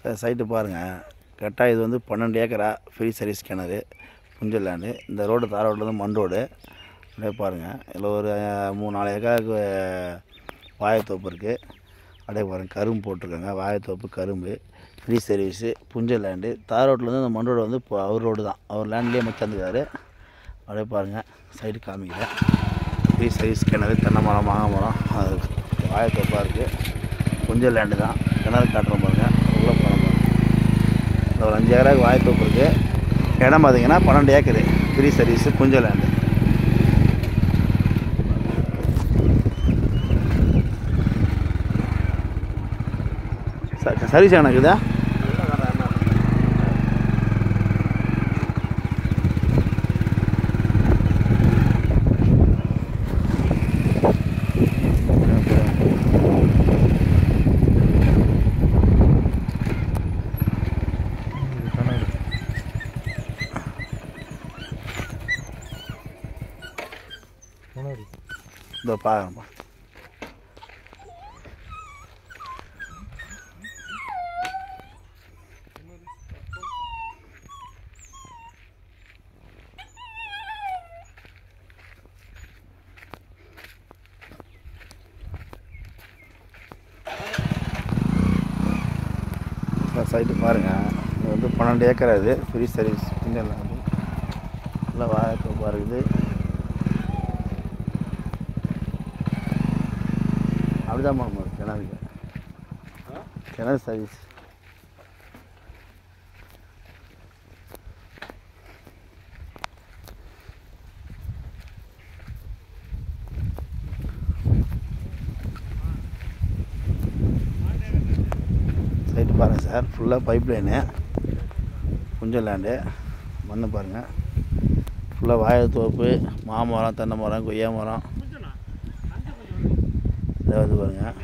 Site பாருங்கள். கரெக்டாக இது வந்து 12 ஏக்கரா ஃப்ரீ சர்வீஸ் கிணறு புஞ்சல் லேண்டு. இந்த ரோடு தார் ரோட்லேருந்து மண் ரோடு. அப்படியே பாருங்கள், இதில் ஒரு 3-4 ஏக்கராவுக்கு வாழைத்தோப்பு இருக்குது. அப்படியே பாருங்கள், கரும்பு போட்டிருக்காங்க. வாழைத்தோப்பு, கரும்பு, ஃப்ரீ சர்வீஸு, புஞ்சல் லேண்டு. தார் ரோட்லேருந்து அந்த மண் ரோடு வந்து இப்போ அவர் ரோடு தான், அவர் லேண்ட்லேயே மச்சாந்துக்காரு. அப்படியே பாருங்கள், சைடு காமிக்கிறேன். ஃப்ரீ சர்வீஸ் கிணறு, தென்னை மரம், மாங்காய் மரம், அது வாழைத்தோப்பாக இருக்குது. புஞ்சல் லேண்டு தான், கிணறு காட்டுறோம் பாருங்கள். உள்ள போகிற பாருங்கள், ஒரு 5 ஏக்கராவுக்கு வாழைத்தோப்பு இருக்குது. இடம் பார்த்திங்கன்னா 12 ஏக்கரு ஃப்ரீ சர்வீஸு, புஞ்சல் லேண்டு. சர்வீஸ் எனக்குதா இதோ பாருங்கப்பா. சைட்டு பாருங்கள், இது வந்து 12 ஏக்கரா. இது ஃப்ரீ சர்வீஸ் புஞ்சல் லேண்டு. நல்லா வாழைத்தோப்பாக இருக்குது. அப்படிதான் போகணும் கிணறுக்கு, கிணறு சர்வீஸ். சைட்டு பாருங்கள் சார், ஃபுல்லாக பைப் லைனு, புஞ்சல் லேண்டு. மண்ணை பாருங்கள், ஃபுல்லாக வாழைத்தோப்பு, மாமரம், தென்னை மரம், கொய்யா மரம். இதாவது பாருங்கள்.